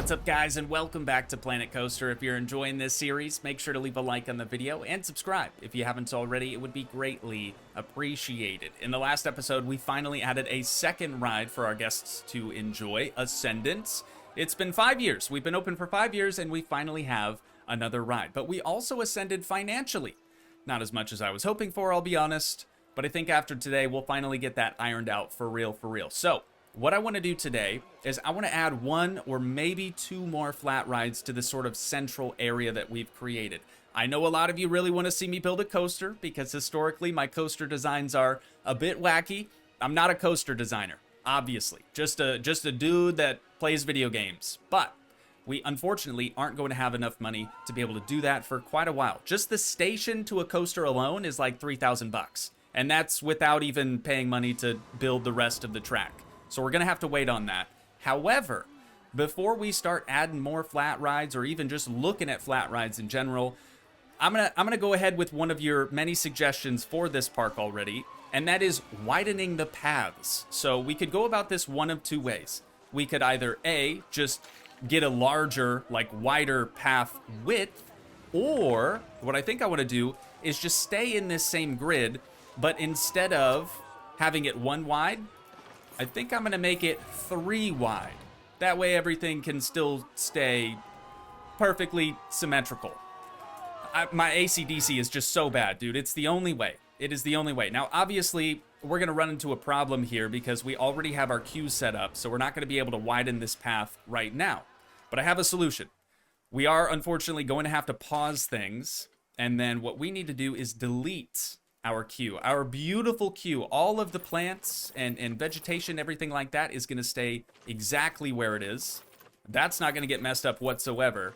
What's up, guys, and welcome back to Planet Coaster. If you're enjoying this series, make sure to leave a like on the video and subscribe. If you haven't already, it would be greatly appreciated. In the last episode, we finally added a second ride for our guests to enjoy, Ascendance. It's been 5 years. We've been open for 5 years, and we finally have another ride. But we also ascended financially. Not as much as I was hoping for, I'll be honest. But I think after today, we'll finally get that ironed out for real, So, what I want to do today is I want to add 1 or maybe 2 more flat rides to this sort of central area that we've created. I know a lot of you really want to see me build a coaster because historically my coaster designs are a bit wacky. I'm not a coaster designer, obviously. Just a dude that plays video games. But we unfortunately aren't going to have enough money to be able to do that for quite a while. Just the station to a coaster alone is like $3,000 and that's without even paying money to build the rest of the track. So we're going to have to wait on that. However, before we start adding more flat rides or even just looking at flat rides in general, I'm gonna go ahead with one of your many suggestions for this park already, and that is widening the paths. So we could go about this one of 2 ways. We could either A, just get a larger, like wider path width, or what I think I want to do is just stay in this same grid, but instead of having it 1 wide, I think I'm going to make it 3 wide. That way everything can still stay perfectly symmetrical. My AC/DC is just so bad, dude. It's the only way. It is the only way. Now, obviously, we're going to run into a problem here because we already have our queues set up, so we're not going to be able to widen this path right now. But I have a solution. We are, unfortunately, going to have to pause things, and then what we need to do is delete our queue, our beautiful queue. All of the plants and vegetation, everything like that is going to stay exactly where it is. That's not going to get messed up whatsoever.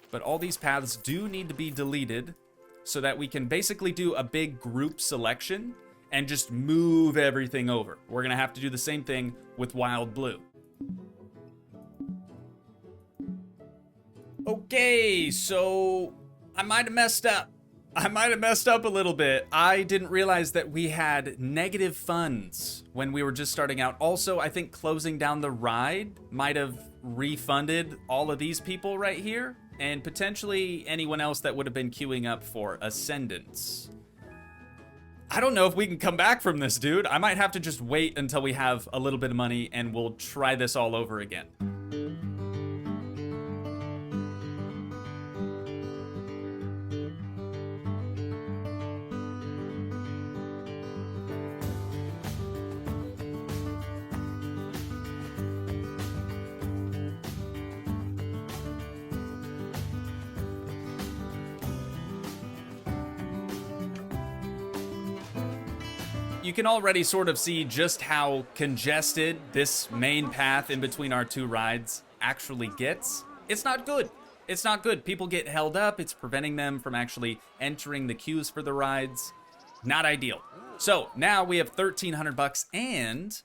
But all these paths do need to be deleted so that we can basically do a big group selection and just move everything over. We're going to have to do the same thing with Wild Blue. Okay, so I might have messed up. a little bit. I didn't realize that we had negative funds when we were just starting out. Also, I think closing down the ride might have refunded all of these people right here, and potentially anyone else that would have been queuing up for Ascendance. I don't know if we can come back from this, dude. I might have to just wait until we have a little bit of money and we'll try this all over again. You can already sort of see just how congested this main path in between our 2 rides actually gets. It's not good. It's not good. People get held up. It's preventing them from actually entering the queues for the rides. Not ideal. So now we have $1,300 and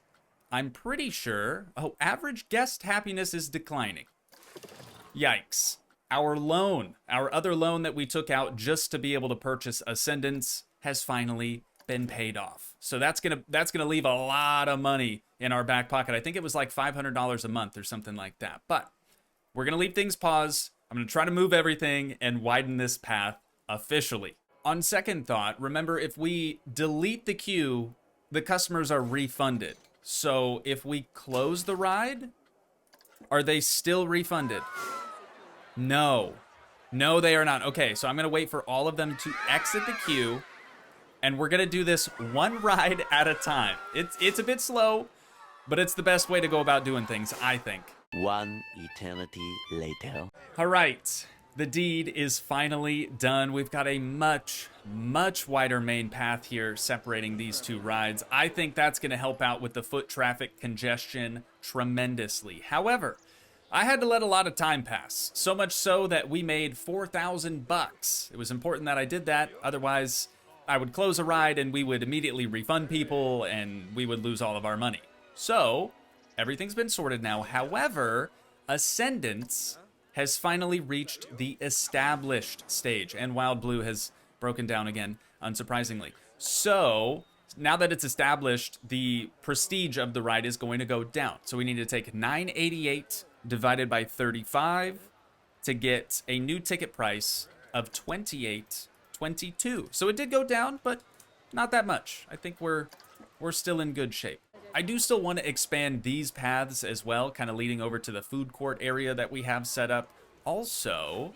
I'm pretty sure, average guest happiness is declining. Yikes. Our loan, our other loan that we took out just to be able to purchase Ascendance has finally been paid off. So that's gonna leave a lot of money in our back pocket. I think it was like $500 a month or something like that. But we're gonna leave things paused. I'm gonna try to move everything and widen this path officially. On second thought, remember, if we delete the queue, the customers are refunded. So if we close the ride, are they still refunded? No, they are not. Okay, so I'm gonna wait for all of them to exit the queue, and we're gonna do this 1 ride at a time. It's a bit slow, but it's the best way to go about doing things, I think. 1 eternity later. All right, the deed is finally done. We've got a much wider main path here separating these 2 rides. I think that's gonna help out with the foot traffic congestion tremendously. However, I had to let a lot of time pass, so much so that we made $4,000. It was important that I did that, otherwise I would close a ride and we would immediately refund people and we would lose all of our money. So, everything's been sorted now. However, Ascendance has finally reached the established stage, and Wild Blue has broken down again, unsurprisingly. So, now that it's established, the prestige of the ride is going to go down. So we need to take 988 divided by 35 to get a new ticket price of 28.22. So it did go down, but not that much. I think we're still in good shape. I do still want to expand these paths as well, kind of leading over to the food court area that we have set up. Also,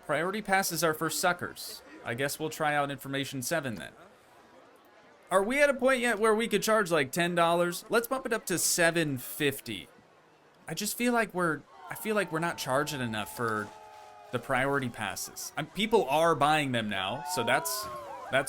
priority passes are for suckers. I guess we'll try out information 7 then. Are we at a point yet where we could charge like $10? Let's bump it up to $7.50. I just feel like we're not charging enough for the priority passes. People are buying them now, so that's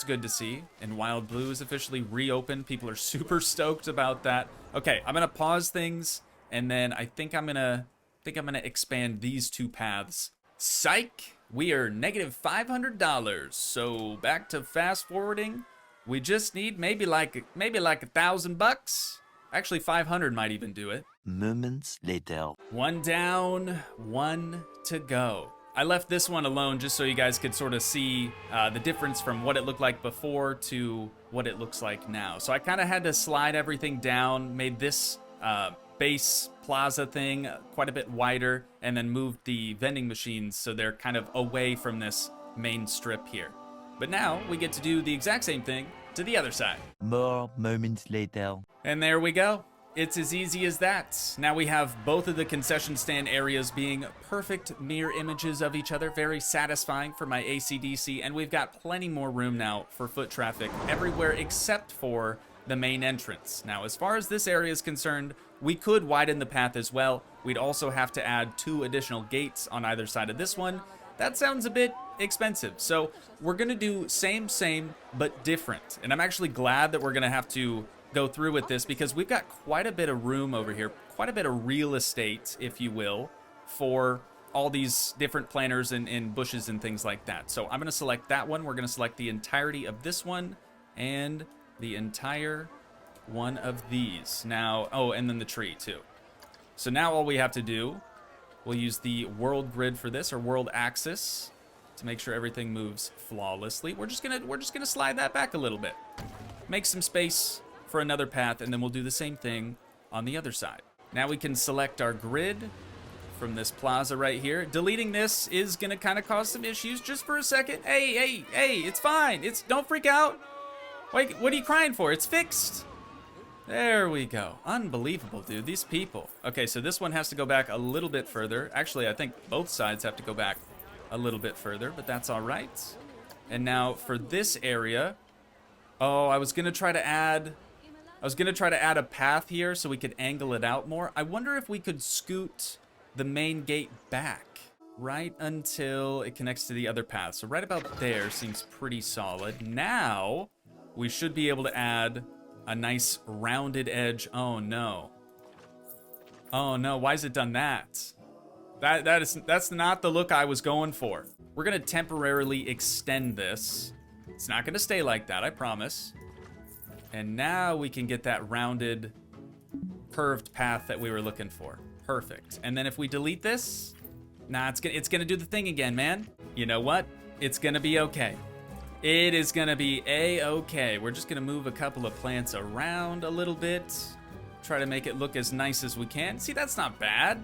good to see. And Wild Blue is officially reopened. People are super stoked about that. Okay, I'm gonna pause things, and then I think I'm gonna expand these 2 paths. Psych! We are negative $500. So back to fast forwarding. We just need maybe like $1,000. Actually, 500 might even do it. Moments later. 1 down, 1 to go. I left this one alone just so you guys could sort of see the difference from what it looked like before to what it looks like now. So I kind of had to slide everything down, made this base plaza thing quite a bit wider, and then moved the vending machines so they're kind of away from this main strip here. But now we get to do the exact same thing to the other side. More moments later. And there we go. It's as easy as that. Now we have both of the concession stand areas being perfect mirror images of each other. Very satisfying for my AC/DC. And we've got plenty more room now for foot traffic everywhere except for the main entrance. Now, as far as this area is concerned, we could widen the path as well. We'd also have to add 2 additional gates on either side of this one. That sounds a bit expensive. So we're gonna do same, but different. And I'm actually glad that we're gonna have to go through with this because we've got quite a bit of room over here, quite a bit of real estate, if you will, for all these different planters and bushes and things like that. So I'm gonna select that one. We're gonna select the entirety of this one and the entire one of these. Now, oh, and then the tree too. So now all we have to do, we'll use the world grid for this, or world axis, to make sure everything moves flawlessly. We're just gonna slide that back a little bit. Make some space for another path, and then we'll do the same thing on the other side. Now we can select our grid from this plaza right here. Deleting this is gonna kind of cause some issues just for a second. Hey, it's fine. Don't freak out. Wait, what are you crying for? It's fixed. There we go. Unbelievable, dude. These people. Okay, so this one has to go back a little bit further. Actually, I think both sides have to go back a little bit further, but that's all right. And now for this area, oh, I was gonna try to add a path here so we could angle it out more. I wonder if we could scoot the main gate back right until it connects to the other path. So right about there seems pretty solid. Now we should be able to add a nice rounded edge. Oh no. Oh no, why has it done that? That's not the look I was going for. We're gonna temporarily extend this. It's not gonna stay like that, I promise. And now we can get that rounded, curved path that we were looking for. Perfect. And then if we delete this, nah, it's gonna do the thing again, man. You know what? It's gonna be okay. It is gonna be a-okay. We're just gonna move a couple of plants around a little bit. Try to make it look as nice as we can. See, that's not bad.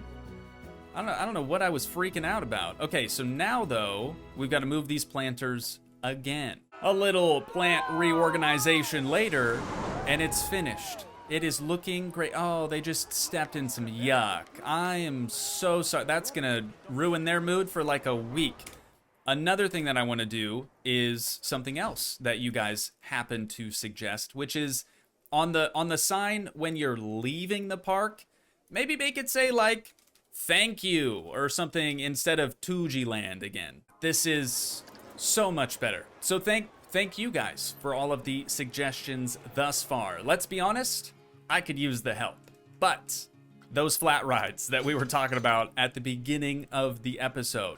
I don't know what I was freaking out about. Okay, so now though, we've got to move these planters again. A little plant reorganization later, and it's finished. It is looking great. Oh, they just stepped in some yuck. I am so sorry. That's gonna ruin their mood for like a week. Another thing that I want to do is something else that you guys happen to suggest, which is on the sign when you're leaving the park, maybe make it say like, thank you, or something instead of Toogii land again. This is so much better. So thank you guys for all of the suggestions thus far. Let's be honest, I could use the help. But those flat rides that we were talking about at the beginning of the episode,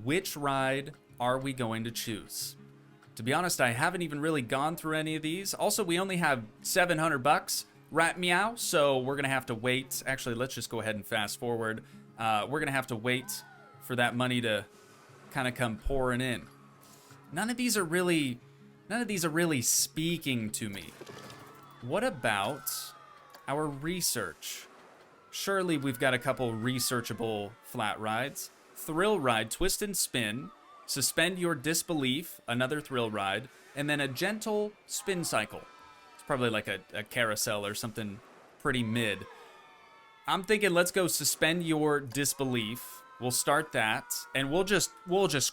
which ride are we going to choose? To be honest, I haven't even really gone through any of these. Also, we only have $700, rat meow, so we're gonna have to wait. Actually, let's just go ahead and fast forward. We're gonna have to wait for that money to kind of come pouring in. None of these are really speaking to me. What about our research? Surely we've got a couple researchable flat rides. Thrill ride, twist and spin. Suspend your disbelief, another thrill ride. And then a gentle spin cycle. It's probably like a carousel or something pretty mid. I'm thinking let's go suspend your disbelief. We'll start that, and we'll just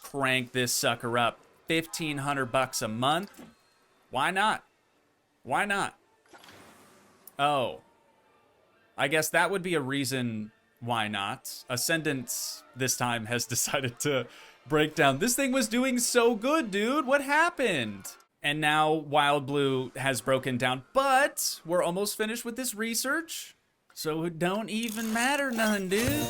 crank this sucker up. $1,500 a month. Why not? Why not? Oh. I guess that would be a reason why not. Ascendance this time has decided to break down. This thing was doing so good, dude. What happened? And now Wild Blue has broken down, but we're almost finished with this research, so it don't even matter none, dude.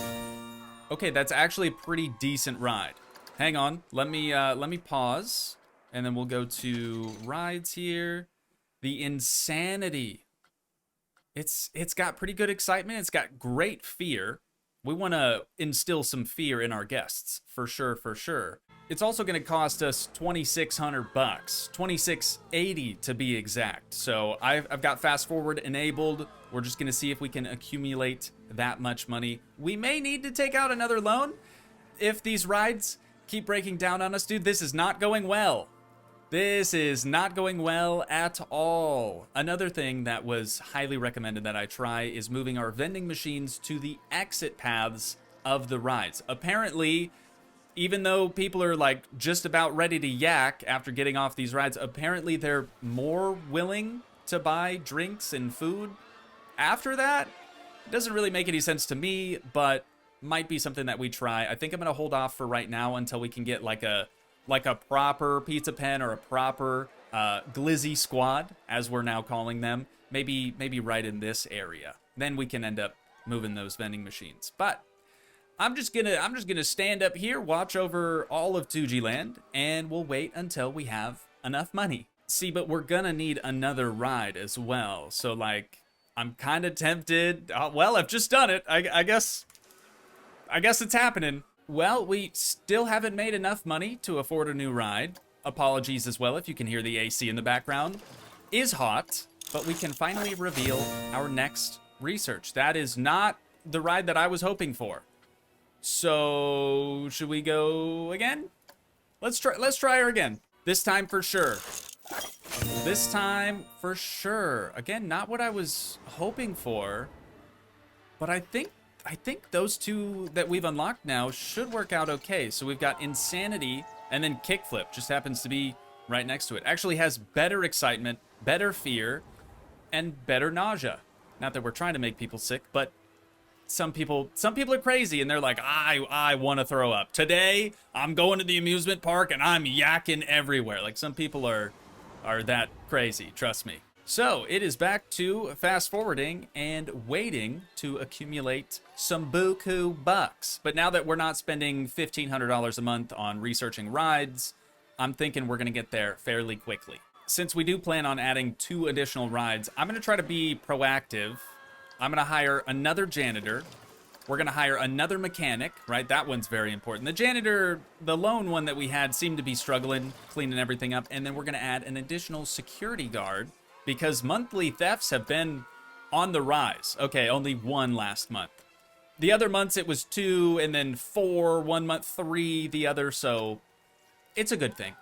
Okay, that's actually a pretty decent ride. Hang on, let me pause, and then we'll go to rides here. The Insanity. It's got pretty good excitement. It's got great fear. We want to instill some fear in our guests, for sure, for sure. It's also going to cost us $2,600, $2,680 to be exact. So I've got fast forward enabled. We're just going to see if we can accumulate that much money. We may need to take out another loan if these rides keep breaking down on us. Dude, this is not going well. This is not going well at all. Another thing that was highly recommended that I try is moving our vending machines to the exit paths of the rides. Apparently, even though people are like just about ready to yak after getting off these rides, apparently they're more willing to buy drinks and food after that. It doesn't really make any sense to me, but might be something that we try. I think I'm gonna hold off for right now until we can get like a proper pizza pen or a proper glizzy squad, as we're now calling them. Maybe right in this area. Then we can end up moving those vending machines. But I'm just gonna stand up here, watch over all of Toogii Land, and we'll wait until we have enough money. See, but we're gonna need another ride as well. So like, I'm kind of tempted. Well, I've just done it. I guess it's happening. Well, we still haven't made enough money to afford a new ride. Apologies as well if you can hear the AC in the background. Is hot, but we can finally reveal our next research. That is not the ride that I was hoping for. So, should we go again? Let's try her again. This time for sure. This time for sure. Again, not what I was hoping for, but I think those two that we've unlocked now should work out okay. So we've got Insanity, and then Kickflip just happens to be right next to it. Actually has better excitement, better fear, and better nausea. Not that we're trying to make people sick, but some people are crazy and they're like, I want to throw up. Today, I'm going to the amusement park and I'm yakking everywhere. Like, some people are that crazy, trust me. So it is back to fast forwarding and waiting to accumulate some buku bucks. But now that we're not spending $1,500 a month on researching rides, I'm thinking we're going to get there fairly quickly. Since we do plan on adding 2 additional rides, I'm going to try to be proactive. I'm going to hire another janitor. We're going to hire another mechanic, right? That one's very important. The janitor, the lone one that we had, seemed to be struggling, cleaning everything up. And then we're going to add an additional security guard, because monthly thefts have been on the rise. Okay, only 1 last month. The other months it was 2, and then 4, 1 month 3, the other, so it's a good thing.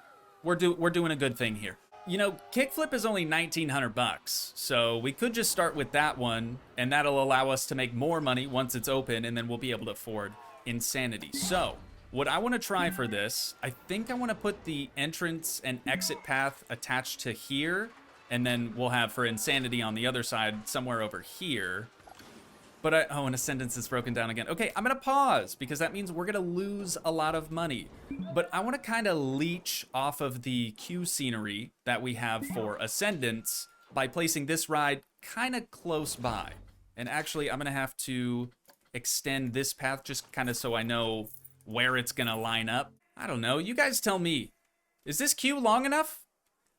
We're doing a good thing here. You know, Kickflip is only $1,900, so we could just start with that one, and that'll allow us to make more money once it's open, and then we'll be able to afford Insanity. So, what I want to try for this, I think I want to put the entrance and exit path attached to here, and then we'll have for Insanity on the other side, somewhere over here. But oh, and Ascendance is broken down again. Okay, I'm gonna pause, because that means we're gonna lose a lot of money. But I wanna kinda leech off of the queue scenery that we have for Ascendance by placing this ride kinda close by. And actually, I'm gonna have to extend this path just kinda so I know where it's gonna line up. I don't know, you guys tell me. Is this queue long enough?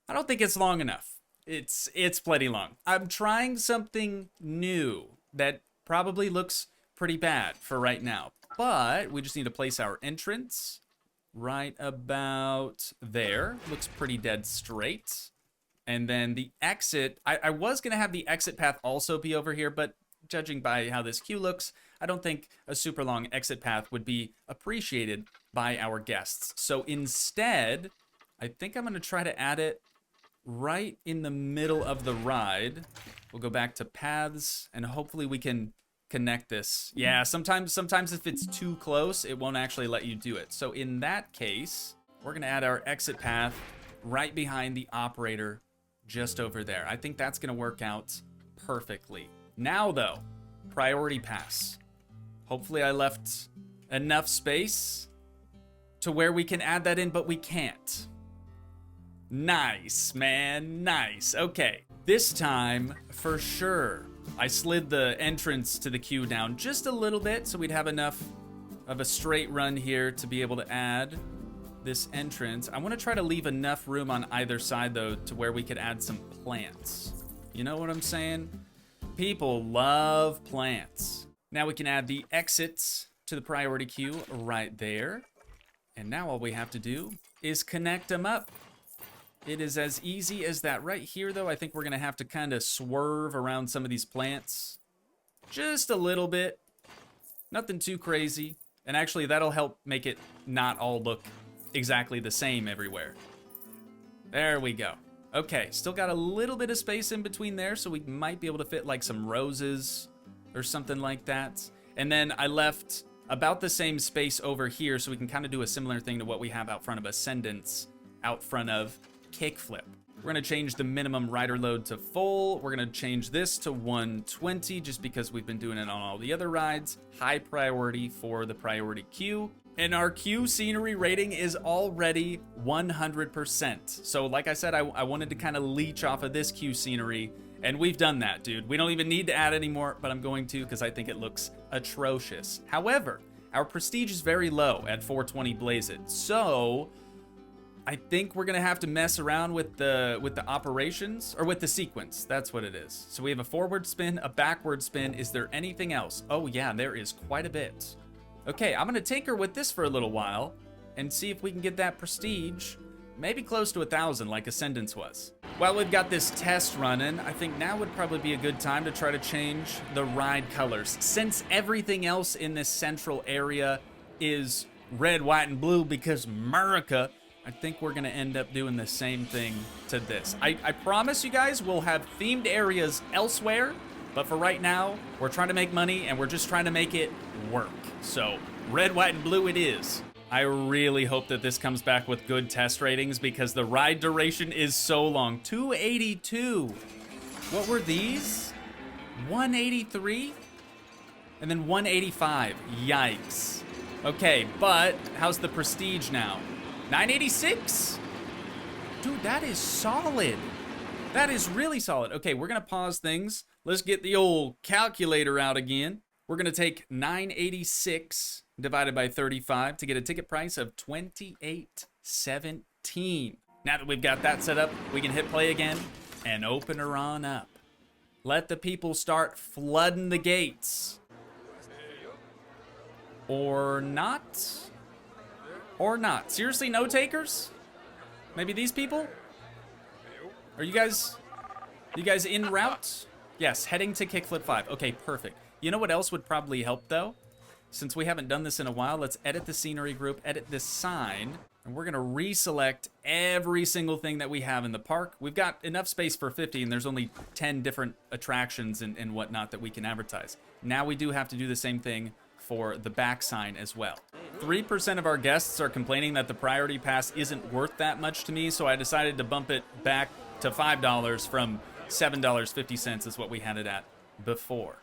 I don't think it's long enough. It's plenty long. I'm trying something new that probably looks pretty bad for right now, but we just need to place our entrance right about there. Looks pretty dead straight. And then the exit, I was gonna have the exit path also be over here, but judging by how this queue looks, I don't think a super long exit path would be appreciated by our guests. So instead, I think I'm gonna try to add it right in the middle of the ride. We'll go back to paths and hopefully we can connect this. Yeah, sometimes if it's too close, it won't actually let you do it. So in that case, we're gonna add our exit path right behind the operator just over there. I think that's gonna work out perfectly. Now though, priority pass. Hopefully I left enough space to where we can add that in, but we can't. Nice, man, nice. Okay, this time, for sure, I slid the entrance to the queue down just a little bit so we'd have enough of a straight run here to be able to add this entrance. I want to try to leave enough room on either side, though, to where we could add some plants. You know what I'm saying? People love plants. Now we can add the exits to the priority queue right there. And now all we have to do is connect them up. It is as easy as that. Right here, though, I think we're going to have to kind of swerve around some of these plants. Just a little bit. Nothing too crazy. And actually, that'll help make it not all look exactly the same everywhere. There we go. Okay, still got a little bit of space in between there, so we might be able to fit like some roses or something like that. And then I left about the same space over here so we can kind of do a similar thing to what we have out front of Ascendance, out front of Kickflip. We're gonna change the minimum rider load to full. We're gonna change this to 120 just because we've been doing it on all the other rides. High priority for the priority queue. And our queue scenery rating is already 100%. So like I said, I wanted to kind of leech off of this queue scenery, and we've done that, dude. We don't even need to add any more, but I'm going to because I think it looks atrocious. However, our prestige is very low at 420 Blaze It. So I think we're gonna have to mess around with the operations, or with the sequence. That's what it is. So we have a forward spin, a backward spin. Is there anything else? Oh yeah, there is quite a bit. Okay, I'm gonna tinker with this for a little while and see if we can get that prestige maybe close to 1,000 like Ascendance was. While we've got this test running, I think now would probably be a good time to try to change the ride colors. Since everything else in this central area is red, white, and blue because America, I think we're gonna end up doing the same thing to this. I promise you guys we'll have themed areas elsewhere, but for right now, we're trying to make money and we're just trying to make it work. So red, white, and blue it is. I really hope that this comes back with good test ratings because the ride duration is so long. 282. What were these? 183? And then 185. Yikes. Okay, but how's the prestige now? 986? Dude, that is solid. That is really solid. Okay, we're gonna pause things. Let's get the old calculator out again. We're gonna take 986 divided by 35 to get a ticket price of $28.17. Now that we've got that set up, we can hit play again and open her on up. Let the people start flooding the gates. Or not? Or not. Seriously, no takers? Maybe these people? Are you guys en route? Yes, heading to Kickflip 5. Okay, perfect. You know what else would probably help though? Since we haven't done this in a while, let's edit the scenery group, edit this sign, and we're gonna reselect every single thing that we have in the park. We've got enough space for 50 and there's only 10 different attractions and whatnot that we can advertise. Now we do have to do the same thing for the back sign as well. 3% of our guests are complaining that the priority pass isn't worth that much to me, so I decided to bump it back to $5 from $7.50 is what we had it at before.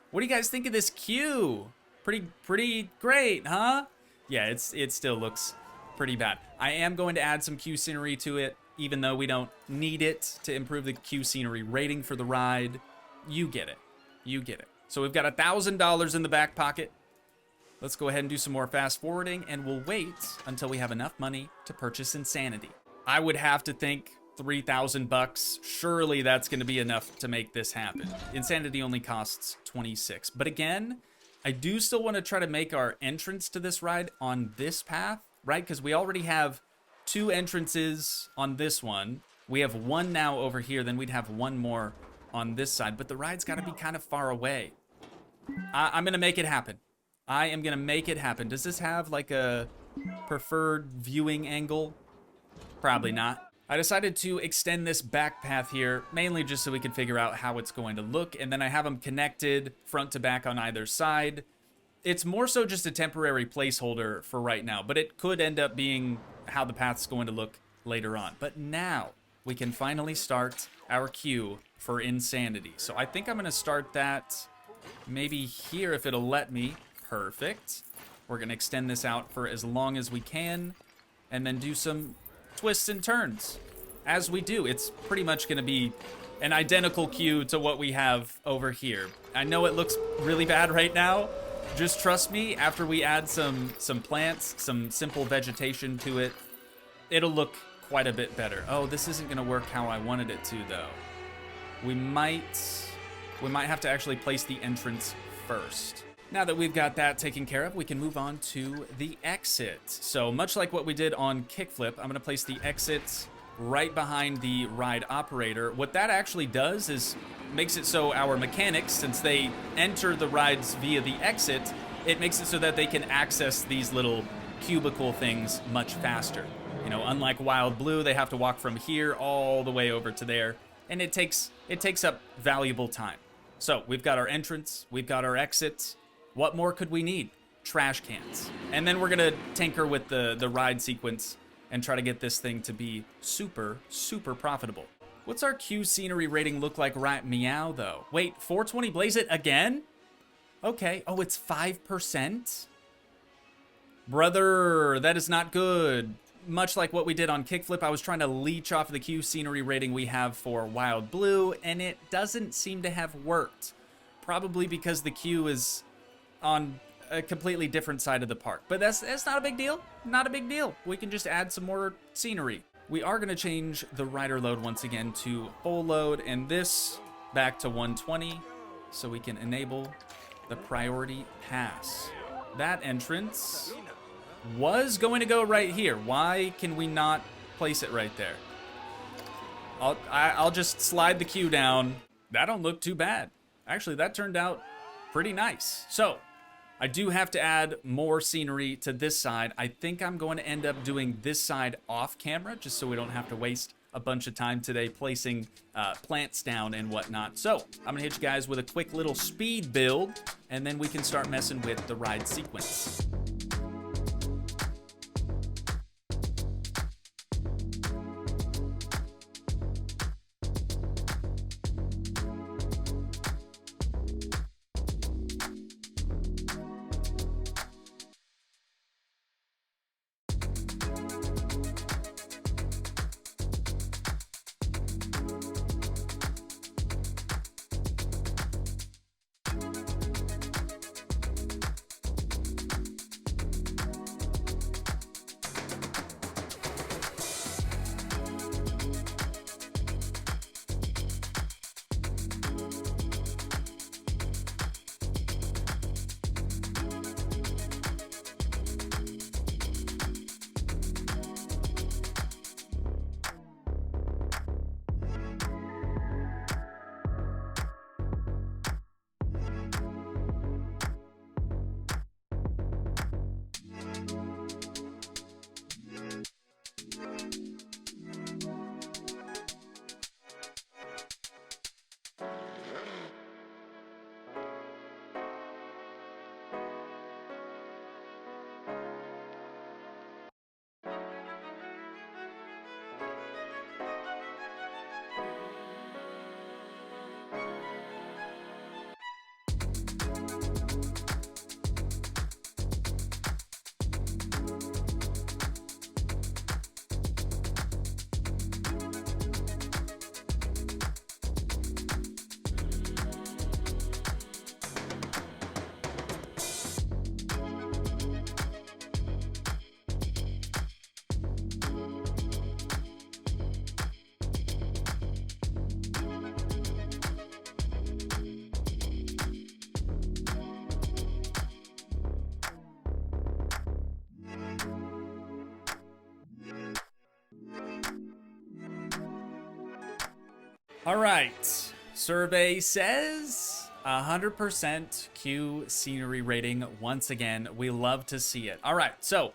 What do you guys think of this queue? Pretty great, huh? Yeah, it still looks pretty bad. I am going to add some queue scenery to it, even though we don't need it to improve the queue scenery rating for the ride. You get it. You get it. So we've got $1,000 in the back pocket. Let's go ahead and do some more fast forwarding, and we'll wait until we have enough money to purchase Insanity. I would have to think 3,000 bucks. Surely that's going to be enough to make this happen. Insanity only costs 26. But again, I do still want to try to make our entrance to this ride on this path, right? Because we already have 2 entrances on this one. We have 1 now over here, then we'd have 1 more on this side. But the ride's got to be kind of far away. I'm gonna make it happen. I am gonna make it happen. Does this have like a preferred viewing angle? Probably not. I decided to extend this back path here, mainly just so we could figure out how it's going to look, and then I have them connected front to back on either side. It's more so just a temporary placeholder for right now, but it could end up being how the path's going to look later on. But now we can finally start our queue for Insanity. So I think I'm gonna start that maybe here if it'll let me. Perfect. We're gonna extend this out for as long as we can, and then do some twists and turns. As we do, it's pretty much gonna be an identical queue to what we have over here. I know it looks really bad right now. Just trust me, after we add some plants, some simple vegetation to it, it'll look quite a bit better. Oh, this isn't gonna work how I wanted it to though. We might have to actually place the entrance first. Now that we've got that taken care of, we can move on to the exit. So much like what we did on Kickflip, I'm gonna place the exit right behind the ride operator. What that actually does is makes it so our mechanics, since they enter the rides via the exit, it makes it so that they can access these little cubicle things much faster. You know, unlike Wild Blue, they have to walk from here all the way over to there, and it takes up valuable time. So we've got our entrance, we've got our exits. What more could we need? Trash cans. And then we're gonna tinker with the ride sequence and try to get this thing to be super, super profitable. What's our queue scenery rating look like right meow though? Wait, 420 Blaze It again? Okay, oh, it's 5%? Brother, that is not good. Much like what we did on Kickflip, I was trying to leech off the queue scenery rating we have for Wild Blue, and it doesn't seem to have worked. Probably because the queue is on a completely different side of the park. But that's not a big deal. Not a big deal. We can just add some more scenery. We are gonna change the rider load once again to full load, and this back to 120, so we can enable the priority pass. That entrance was going to go right here. Why can we not place it right there? I'll just slide the queue down. That don't look too bad. Actually, that turned out pretty nice. So I do have to add more scenery to this side. I think I'm going to end up doing this side off camera, just so we don't have to waste a bunch of time today placing plants down and whatnot. So I'm gonna hit you guys with a quick little speed build, and then we can start messing with the ride sequence. All right, survey says 100% Q scenery rating once again. We love to see it. All right, so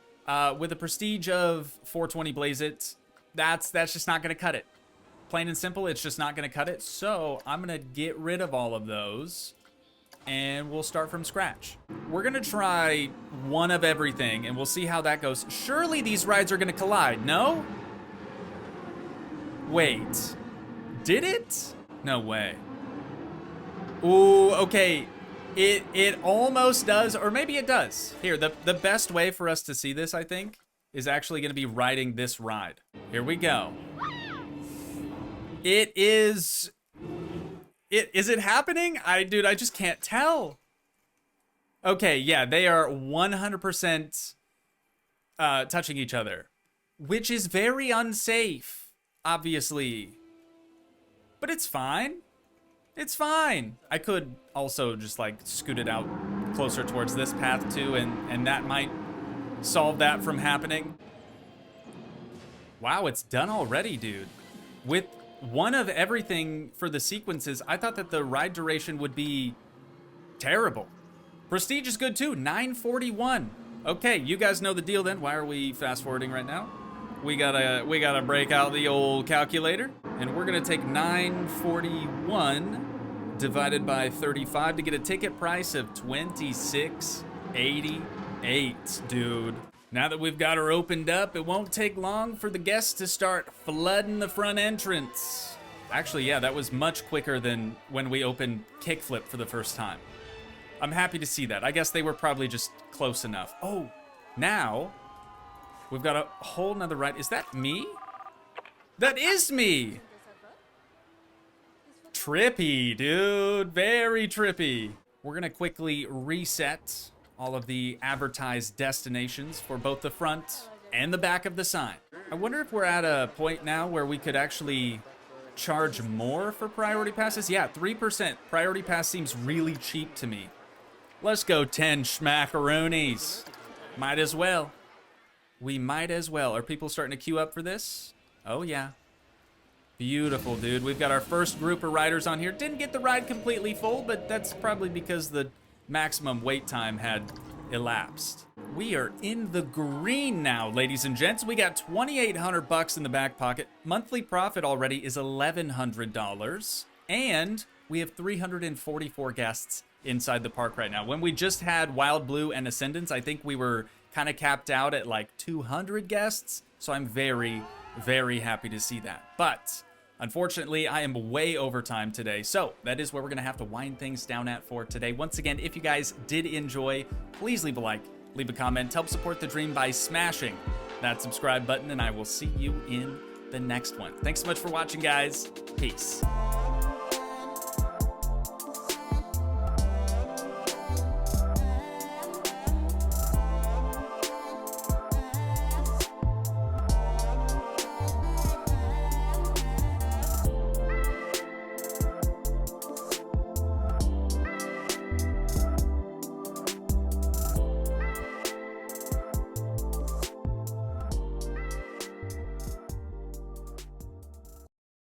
with the prestige of 420 Blaze It, that's just not going to cut it. Plain and simple, it's just not going to cut it. So I'm going to get rid of all of those, and we'll start from scratch. We're going to try one of everything, and we'll see how that goes. Surely these rides are going to collide, no? Wait. Did it? No way. Ooh, okay. It almost does, or maybe it does. Here, the best way for us to see this, I think, is actually going to be riding this ride. Here we go. Is it happening? Dude, I just can't tell. Okay, yeah, they are 100% touching each other, which is very unsafe, obviously. But it's fine. It's fine. I could also just like scoot it out closer towards this path too, and that might solve that from happening. Wow, it's done already, dude. With one of everything for the sequences, I thought that the ride duration would be terrible. Prestige is good too, 941. Okay, you guys know the deal then. Why are we fast forwarding right now? We gotta break out the old calculator, and we're gonna take 941 divided by 35 to get a ticket price of $26.88, dude. Now that we've got her opened up, it won't take long for the guests to start flooding the front entrance. Actually, yeah, that was much quicker than when we opened Kickflip for the first time. I'm happy to see that. I guess they were probably just close enough. Oh, now we've got a whole nother ride. Is that me? That is me! Trippy, dude. Very trippy. We're gonna quickly reset all of the advertised destinations for both the front and the back of the sign. I wonder if we're at a point now where we could actually charge more for priority passes. Yeah, 3%. Priority pass seems really cheap to me. Let's go 10 schmackaroonies. Might as well. We might as well. Are people starting to queue up for this? Oh, yeah. Beautiful, dude. We've got our first group of riders on here. Didn't get the ride completely full, but that's probably because the maximum wait time had elapsed. We are in the green now, ladies and gents. We got 2,800 bucks in the back pocket. Monthly profit already is $1,100, and we have 344 guests inside the park right now. When we just had Wild Blue and Ascendance, I think we were kind of capped out at like 200 guests, so I'm very, very happy to see that. But unfortunately, I am way over time today, so that is where we're going to have to wind things down at for today. Once again, if you guys did enjoy, please leave a like, leave a comment, help support the dream by smashing that subscribe button, and I will see you in the next one. Thanks so much for watching, guys. Peace.